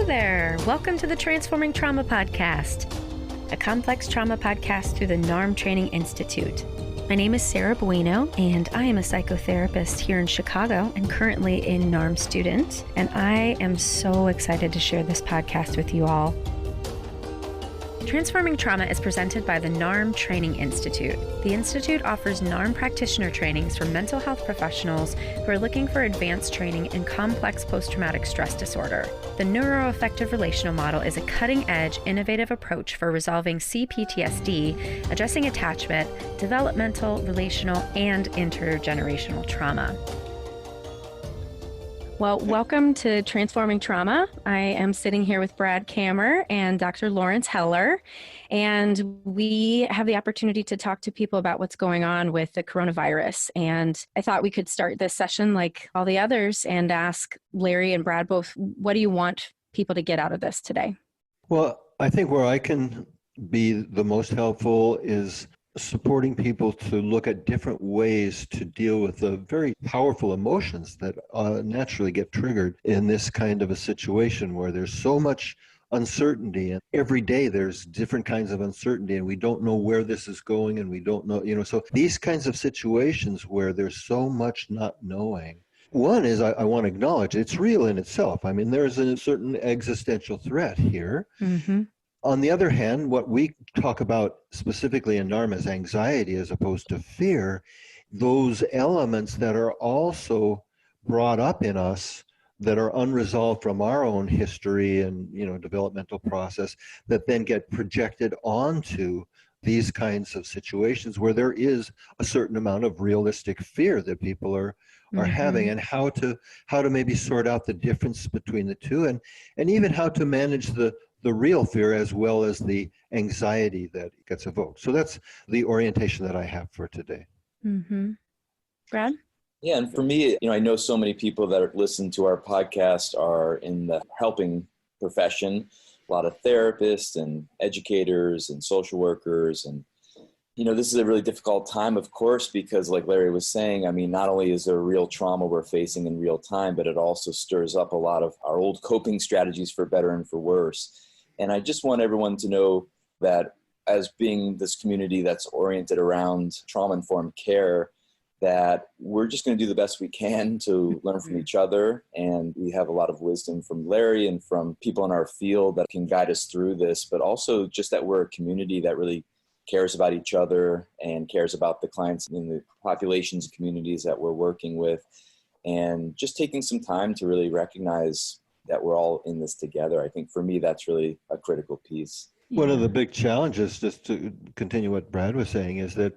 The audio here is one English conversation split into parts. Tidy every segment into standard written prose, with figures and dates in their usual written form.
there. Welcome to the Transforming Trauma Podcast, a complex trauma podcast through the NARM Training Institute. My name is Sarah Bueno, and I am a psychotherapist here in Chicago and currently a NARM student. And I am so excited to share this podcast with you all. Transforming Trauma is presented by the NARM Training Institute. The Institute offers NARM practitioner trainings for mental health professionals who are looking for advanced training in complex post-traumatic stress disorder. The NeuroAffective Relational Model is a cutting-edge, innovative approach for resolving CPTSD, addressing attachment, developmental, relational, and intergenerational trauma. Well, welcome to Transforming Trauma. I am sitting here with Brad Kammer and Dr. Laurence Heller, and we have the opportunity to talk to people about what's going on with the coronavirus. And I thought we could start this session like all the others and ask Larry and Brad both, what do you want people to get out of this today? Well, I think where I can be the most helpful is supporting people to look at different ways to deal with the very powerful emotions that naturally get triggered in this kind of a situation where there's so much uncertainty, and every day there's different kinds of uncertainty, and we don't know where this is going, and we don't know, so these kinds of situations where there's so much not knowing. One is I want to acknowledge it's real in itself. I mean, there's a certain existential threat here. Mm-hmm. On the other hand, what we talk about specifically in NARM as anxiety as opposed to fear, those elements that are also brought up in us that are unresolved from our own history and developmental process that then get projected onto these kinds of situations where there is a certain amount of realistic fear that people are having, and how to maybe sort out the difference between the two, and even how to manage the real fear as well as the anxiety that gets evoked. So that's the orientation that I have for today. Mm-hmm. Brad? Yeah, and for me, I know so many people that listen to our podcast are in the helping profession, a lot of therapists and educators and social workers. And, this is a really difficult time, of course, because like Larry was saying, not only is there real trauma we're facing in real time, but it also stirs up a lot of our old coping strategies for better and for worse. And I just want everyone to know that as being this community that's oriented around trauma-informed care, that we're just going to do the best we can to learn from each other. And we have a lot of wisdom from Larry and from people in our field that can guide us through this, but also just that we're a community that really cares about each other and cares about the clients in the populations and communities that we're working with. And just taking some time to really recognize that we're all in this together. I think for me, that's really a critical piece. One of the big challenges, just to continue what Brad was saying, is that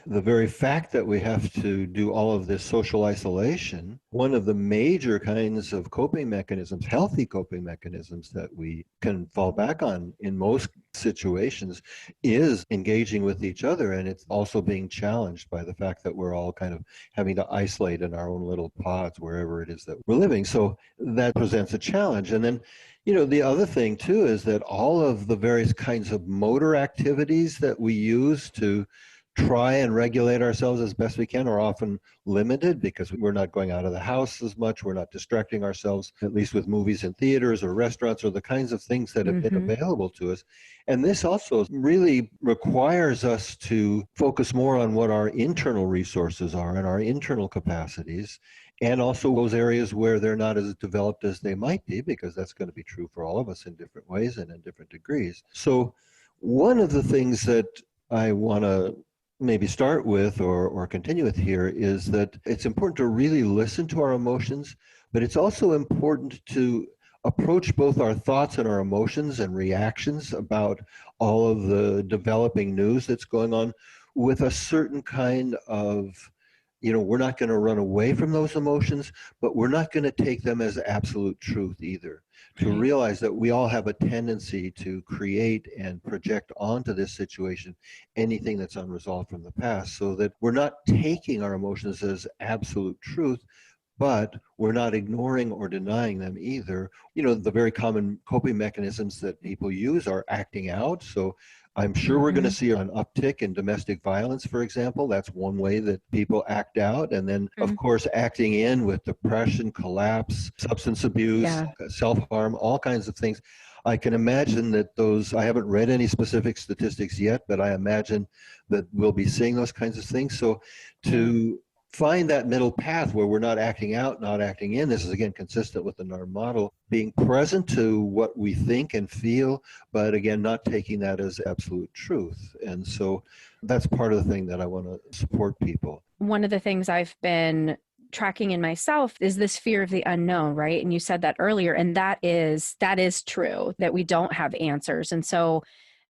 the very fact that we have to do all of this social isolation, one of the major kinds of coping mechanisms, healthy coping mechanisms that we can fall back on in most situations is engaging with each other. And it's also being challenged by the fact that we're all kind of having to isolate in our own little pods wherever it is that we're living. So that presents a challenge. And then, the other thing too is that all of the various kinds of motor activities that we use to try and regulate ourselves as best we can are often limited because we're not going out of the house as much. We're not distracting ourselves, at least with movies and theaters or restaurants or the kinds of things that have been available to us. And this also really requires us to focus more on what our internal resources are and our internal capacities, and also those areas where they're not as developed as they might be, because that's going to be true for all of us in different ways and in different degrees. So one of the things that I want to maybe start with or continue with here is that it's important to really listen to our emotions, but it's also important to approach both our thoughts and our emotions and reactions about all of the developing news that's going on with a certain kind of, we're not going to run away from those emotions, but we're not going to take them as absolute truth either. To realize that we all have a tendency to create and project onto this situation anything that's unresolved from the past, so that we're not taking our emotions as absolute truth, but we're not ignoring or denying them either. The very common coping mechanisms that people use are acting out. So I'm sure we're going to see an uptick in domestic violence, for example. That's one way that people act out. And then, of course, acting in with depression, collapse, substance abuse, self-harm, all kinds of things. I can imagine that I haven't read any specific statistics yet, but I imagine that we'll be seeing those kinds of things. So to find that middle path where we're not acting out, not acting in. This is, again, consistent with the NARM model, being present to what we think and feel, but again, not taking that as absolute truth. And so that's part of the thing that I want to support people. One of the things I've been tracking in myself is this fear of the unknown, right? And you said that earlier, and that is true, that we don't have answers. And so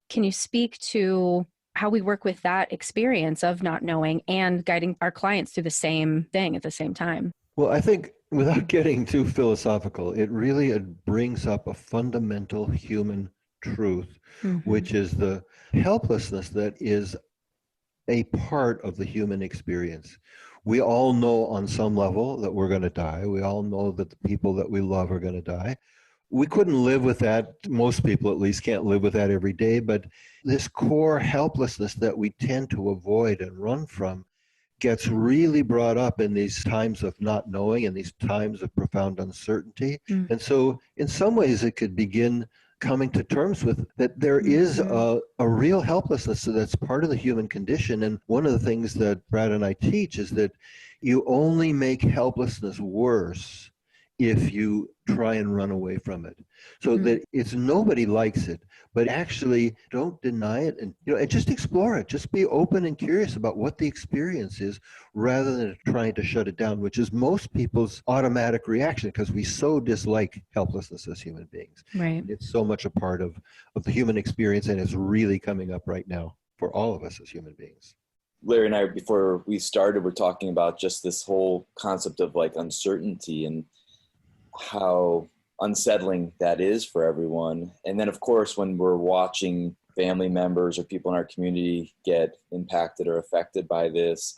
can you speak to how we work with that experience of not knowing and guiding our clients through the same thing at the same time? Well, I think without getting too philosophical, it really brings up a fundamental human truth, which is the helplessness that is a part of the human experience. We all know on some level that we're going to die. We all know that the people that we love are going to die. We couldn't live with that. Most people, at least, can't live with that every day. But this core helplessness that we tend to avoid and run from gets really brought up in these times of not knowing and these times of profound uncertainty. And so in some ways, it could begin coming to terms with that there is a real helplessness that's part of the human condition. And one of the things that Brad and I teach is that you only make helplessness worse if you try and run away from it. So that it's nobody likes it, but actually don't deny it and just explore it. Just be open and curious about what the experience is rather than trying to shut it down, which is most people's automatic reaction because we so dislike helplessness as human beings. Right. It's so much a part of the human experience, and it's really coming up right now for all of us as human beings. Larry and I, before we started, we're talking about just this whole concept of like uncertainty and how unsettling that is for everyone. And then, of course, when we're watching family members or people in our community get impacted or affected by this,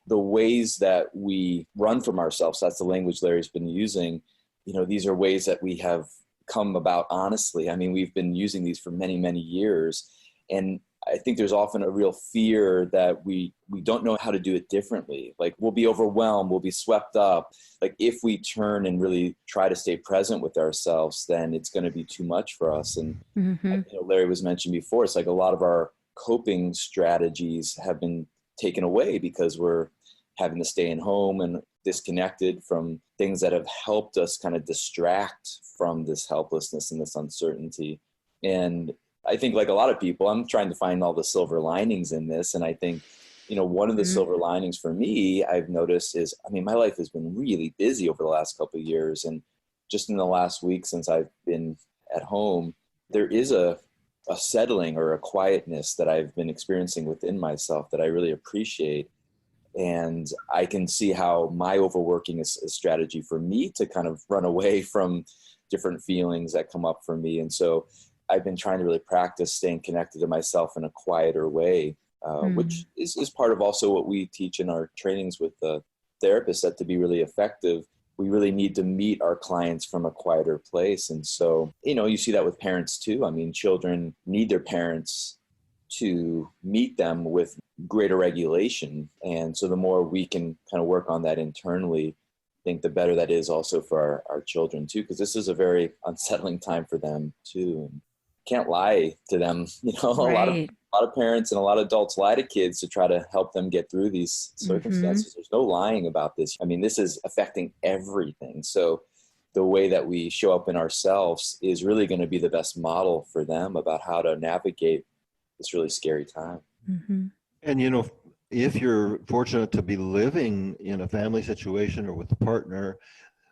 the ways that we run from ourselves, that's the language Larry's been using, these are ways that we have come about honestly. I mean, we've been using these for many, many years. And I think there's often a real fear that we don't know how to do it differently. Like we'll be overwhelmed, we'll be swept up. Like if we turn and really try to stay present with ourselves, then it's going to be too much for us. And Larry was mentioned before, it's like a lot of our coping strategies have been taken away because we're having to stay in home and disconnected from things that have helped us kind of distract from this helplessness and this uncertainty. And I think like a lot of people, I'm trying to find all the silver linings in this. And I think, one of the silver linings for me, I've noticed is, my life has been really busy over the last couple of years. And just in the last week since I've been at home, there is a settling or a quietness that I've been experiencing within myself that I really appreciate. And I can see how my overworking is a strategy for me to kind of run away from different feelings that come up for me. And so I've been trying to really practice staying connected to myself in a quieter way, which is part of also what we teach in our trainings with the therapists, that to be really effective, we really need to meet our clients from a quieter place. And so, you see that with parents too. I mean, children need their parents to meet them with greater regulation. And so the more we can kind of work on that internally, I think the better that is also for our children too, because this is a very unsettling time for them too. And can't lie to them. A lot of parents and a lot of adults lie to kids to try to help them get through these circumstances. There's no lying about this. This is affecting everything. So the way that we show up in ourselves is really going to be the best model for them about how to navigate this really scary time. And if you're fortunate to be living in a family situation or with a partner,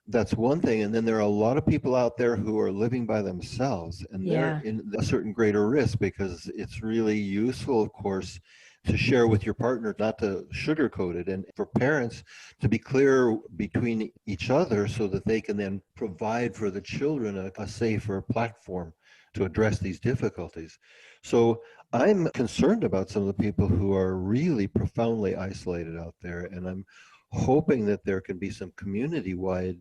that's one thing. And then there are a lot of people out there who are living by themselves, and they're in a certain greater risk, because it's really useful, of course, to share with your partner, not to sugarcoat it, and for parents to be clear between each other so that they can then provide for the children a safer platform to address these difficulties. So I'm concerned about some of the people who are really profoundly isolated out there, and I'm hoping that there can be some community-wide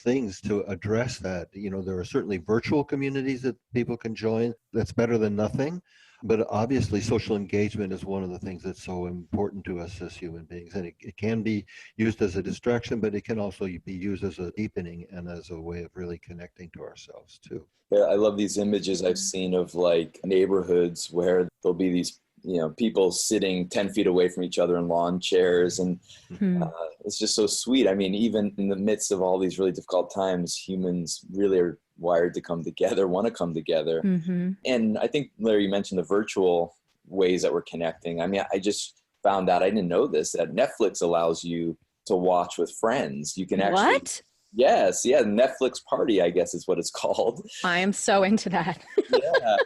things to address that. There are certainly virtual communities that people can join. That's better than nothing. But obviously, social engagement is one of the things that's so important to us as human beings. And it can be used as a distraction, but it can also be used as a deepening and as a way of really connecting to ourselves too. Yeah, I love these images I've seen of like neighborhoods where there'll be these, people sitting 10 feet away from each other in lawn chairs. And it's just so sweet. I mean, even in the midst of all these really difficult times, humans really are wired to come together, want to come together. And I think, Larry, you mentioned the virtual ways that we're connecting. I mean, I just found out, I didn't know this, that Netflix allows you to watch with friends. You can actually... What? Yes. Yeah. Netflix party, I guess is what it's called. I am so into that. Yeah.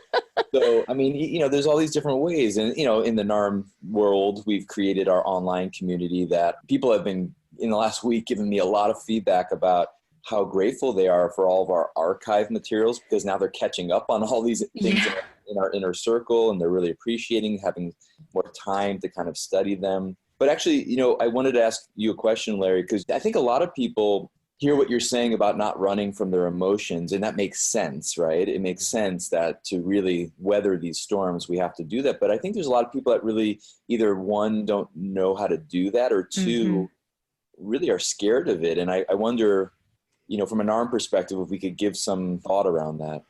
So, I mean, there's all these different ways. And, in the NARM world, we've created our online community that people have been, in the last week, giving me a lot of feedback about how grateful they are for all of our archive materials, because now they're catching up on all these things in our inner circle, and they're really appreciating having more time to kind of study them. But actually, I wanted to ask you a question, Larry, because I think a lot of people hear what you're saying about not running from their emotions, and that makes sense, right? It makes sense that to really weather these storms, we have to do that. But I think there's a lot of people that really either, one, don't know how to do that, or two, really are scared of it. And I wonder, from an NARM perspective, if we could give some thought around that.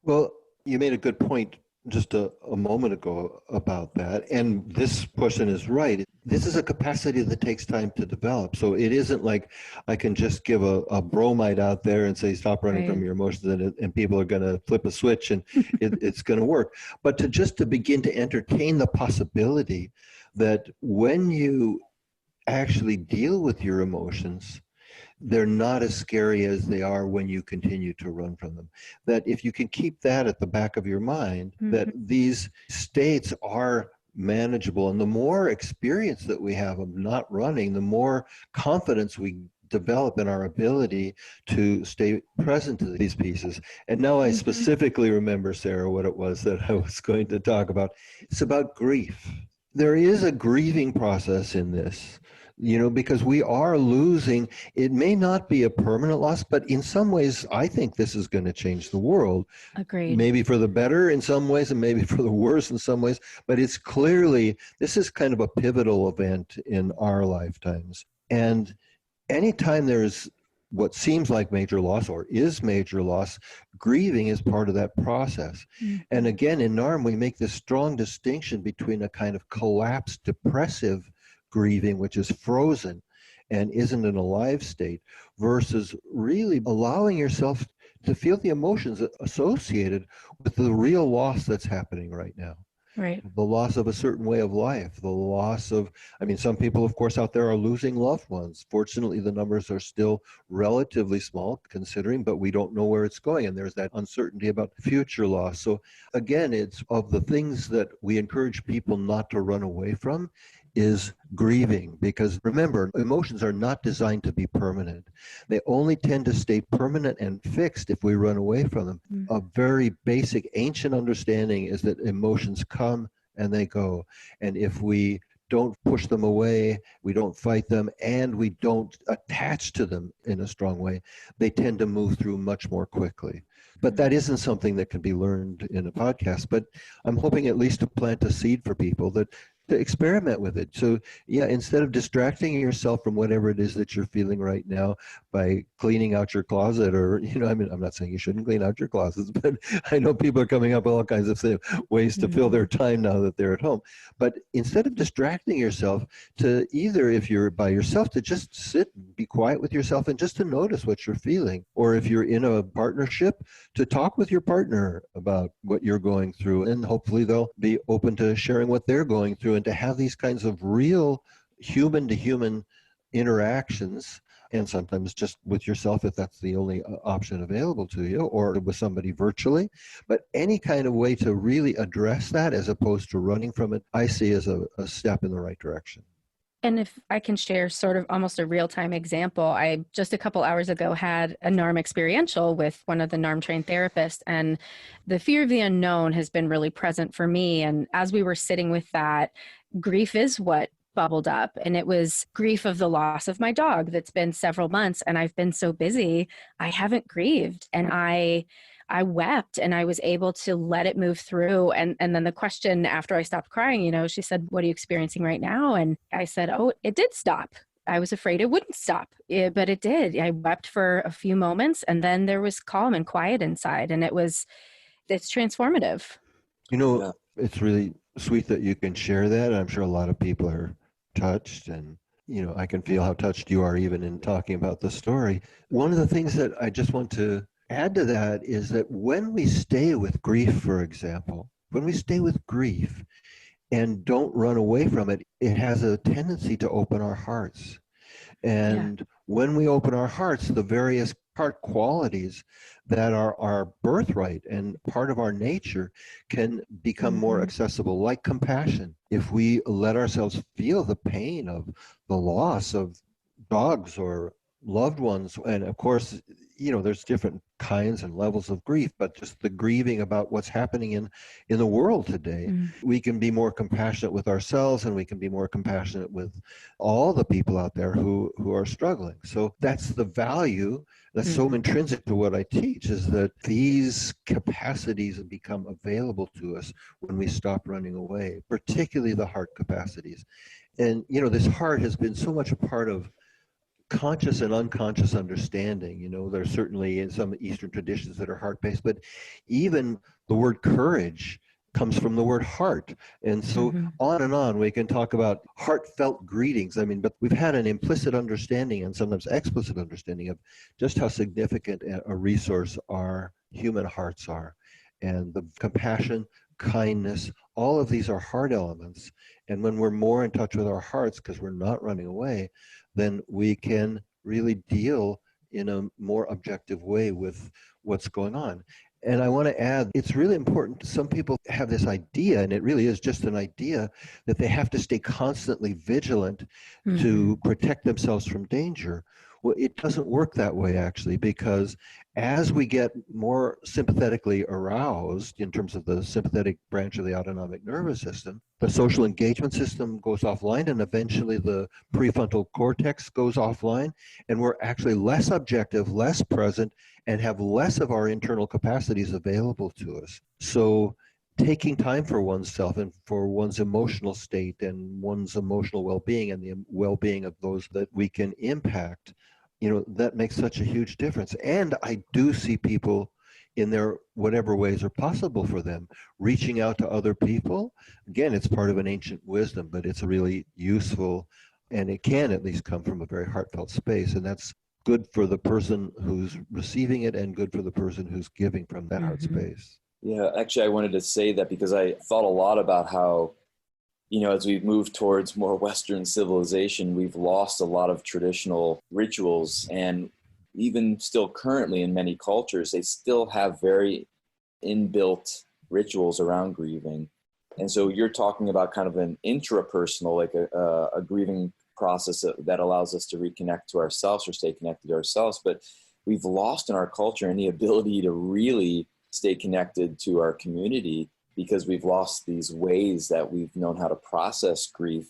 Well, you made a good point just a moment ago about that. And this person is right. This is a capacity that takes time to develop. So it isn't like I can just give a bromide out there and say, stop running from your emotions, and people are going to flip a switch and it's going to work. But to begin to entertain the possibility that when you actually deal with your emotions, they're not as scary as they are when you continue to run from them. That if you can keep that at the back of your mind, that these states are manageable. And the more experience that we have of not running, the more confidence we develop in our ability to stay present to these pieces. And now I specifically remember, Sarah, what it was that I was going to talk about. It's about grief. There is a grieving process in this. Because we are losing, it may not be a permanent loss, but in some ways, I think this is going to change the world. Agreed. Maybe for the better in some ways, and maybe for the worse in some ways, but it's clearly, this is kind of a pivotal event in our lifetimes. And anytime there's what seems like major loss or is major loss, grieving is part of that process. And again, in NARM, we make this strong distinction between a kind of collapsed, depressive grieving, which is frozen and isn't in a live state, versus really allowing yourself to feel the emotions associated with the real loss that's happening right now. Right. The loss of a certain way of life, the loss of, some people, of course, out there are losing loved ones. Fortunately, the numbers are still relatively small considering, but we don't know where it's going. And there's that uncertainty about future loss. So again, it's of the things that we encourage people not to run away from is grieving, because remember, emotions are not designed to be permanent. They only tend to stay permanent and fixed if we run away from them. A very basic ancient understanding is that emotions come and they go. And if we don't push them away, we don't fight them, and we don't attach to them in a strong way, they tend to move through much more quickly. But that isn't something that can be learned in a podcast. But I'm hoping at least to plant a seed for people that to experiment with it. So instead of distracting yourself from whatever it is that you're feeling right now by cleaning out your closet, or, I'm not saying you shouldn't clean out your closets, but I know people are coming up with all kinds of ways to fill their time now that they're at home. But instead of distracting yourself, to either, if you're by yourself, to just sit, be quiet with yourself and just to notice what you're feeling. Or if you're in a partnership, to talk with your partner about what you're going through, and hopefully they'll be open to sharing what they're going through, and to have these kinds of real human to human interactions, and sometimes just with yourself if that's the only option available to you, or with somebody virtually. But any kind of way to really address that as opposed to running from it, I see as a step in the right direction. And if I can share sort of almost a real-time example, I just a couple hours ago had a NARM experiential with one of the NARM trained therapists, and the fear of the unknown has been really present for me. And as we were sitting with that, grief is what bubbled up, and it was grief of the loss of my dog that's been several months, and I've been so busy, I haven't grieved. And I I wept and I was able to let it move through. And then the question after I stopped crying, she said, "What are you experiencing right now?" And I said, "Oh, it did stop. I was afraid it wouldn't stop, but it did. I wept for a few moments and then there was calm and quiet inside. And it's transformative." Yeah. It's really sweet that you can share that. I'm sure a lot of people are touched, and I can feel how touched you are even in talking about the story. One of the things that I just want to add to that is that when we stay with grief, for example, when we stay with grief and don't run away from it, it has a tendency to open our hearts. And when we open our hearts, the various heart qualities that are our birthright and part of our nature can become more accessible, like compassion. If we let ourselves feel the pain of the loss of dogs or loved ones, and of course, there's different kinds and levels of grief, but just the grieving about what's happening in the world today, we can be more compassionate with ourselves, and we can be more compassionate with all the people out there who are struggling. So that's the value that's so intrinsic to what I teach, is that these capacities become available to us when we stop running away, particularly the heart capacities. And this heart has been so much a part of conscious and unconscious understanding. There's certainly in some Eastern traditions that are heart-based, but even the word courage comes from the word heart. And so on and on, we can talk about heartfelt greetings. But we've had an implicit understanding and sometimes explicit understanding of just how significant a resource our human hearts are. And the compassion, kindness, all of these are heart elements. And when we're more in touch with our hearts, because we're not running away, then we can really deal in a more objective way with what's going on. And I want to add, it's really important. Some people have this idea, and it really is just an idea, that they have to stay constantly vigilant to protect themselves from danger. Well, it doesn't work that way, actually, because as we get more sympathetically aroused in terms of the sympathetic branch of the autonomic nervous system, the social engagement system goes offline, and eventually the prefrontal cortex goes offline, and we're actually less objective, less present, and have less of our internal capacities available to us. So taking time for oneself and for one's emotional state and one's emotional well-being and the well-being of those that we can impact, that makes such a huge difference. And I do see people in their whatever ways are possible for them, reaching out to other people. Again, it's part of an ancient wisdom, but it's really useful, and it can at least come from a very heartfelt space. And that's good for the person who's receiving it and good for the person who's giving from that heart space. Yeah, actually, I wanted to say that because I thought a lot about how, as we move towards more Western civilization, we've lost a lot of traditional rituals. And even still currently in many cultures, they still have very inbuilt rituals around grieving. And so you're talking about kind of an intrapersonal, like a grieving process that allows us to reconnect to ourselves or stay connected to ourselves. But we've lost in our culture any ability to really stay connected to our community because we've lost these ways that we've known how to process grief.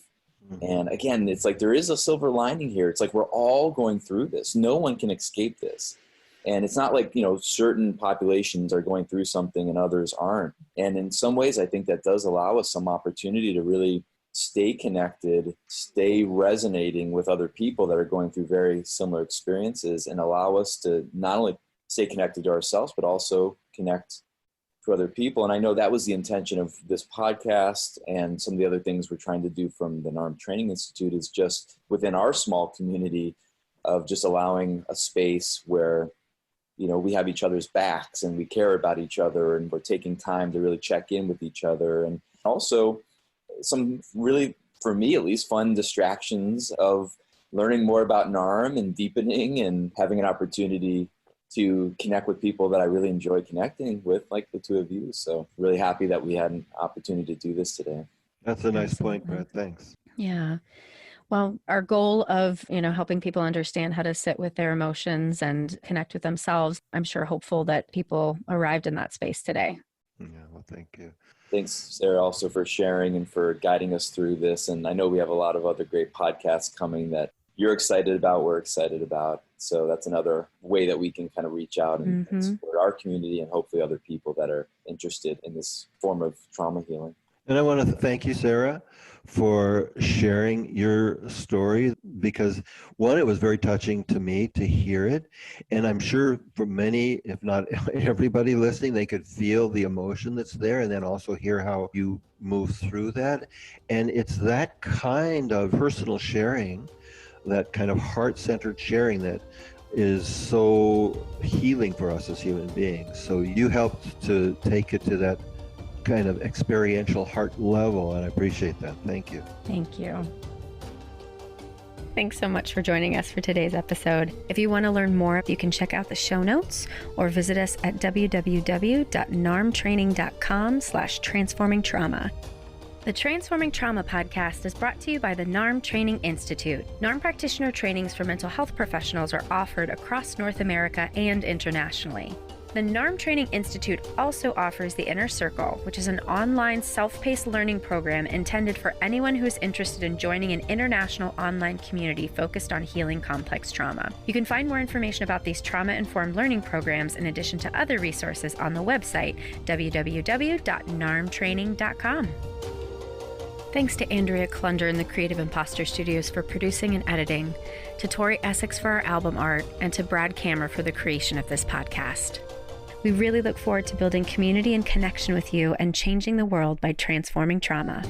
And again, it's like there is a silver lining here. It's like we're all going through this. No one can escape this. And it's not like, certain populations are going through something and others aren't. And in some ways, I think that does allow us some opportunity to really stay connected, stay resonating with other people that are going through very similar experiences, and allow us to not only stay connected to ourselves, but also connect to other people. And I know that was the intention of this podcast and some of the other things we're trying to do from the NARM Training Institute, is just within our small community of just allowing a space where, we have each other's backs and we care about each other, and we're taking time to really check in with each other. And also some really, for me at least, fun distractions of learning more about NARM and deepening and having an opportunity to connect with people that I really enjoy connecting with, like the two of you. So really happy that we had an opportunity to do this today. That's a nice point, Brad. Thanks. Yeah. Well, our goal of, helping people understand how to sit with their emotions and connect with themselves, I'm sure hopeful that people arrived in that space today. Yeah, well, thank you. Thanks, Sarah, also for sharing and for guiding us through this. And I know we have a lot of other great podcasts coming that you're excited about, we're excited about. So that's another way that we can kind of reach out and support our community and hopefully other people that are interested in this form of trauma healing. And I want to thank you, Sarah, for sharing your story, because one, it was very touching to me to hear it. And I'm sure for many, if not everybody listening, they could feel the emotion that's there and then also hear how you move through that. And it's that kind of personal sharing, that kind of heart-centered sharing that is so healing for us as human beings. So you helped to take it to that kind of experiential heart level, and I appreciate that. Thank you. Thank you. Thanks so much for joining us for today's episode. If you want to learn more, you can check out the show notes or visit us at www.narmtraining.com/transformingtrauma. The Transforming Trauma podcast is brought to you by the NARM Training Institute. NARM practitioner trainings for mental health professionals are offered across North America and internationally. The NARM Training Institute also offers the Inner Circle, which is an online self-paced learning program intended for anyone who is interested in joining an international online community focused on healing complex trauma. You can find more information about these trauma-informed learning programs in addition to other resources on the website www.narmtraining.com. Thanks to Andrea Klunder and the Creative Imposter Studios for producing and editing, to Tori Essex for our album art, and to Brad Kammer for the creation of this podcast. We really look forward to building community and connection with you and changing the world by transforming trauma.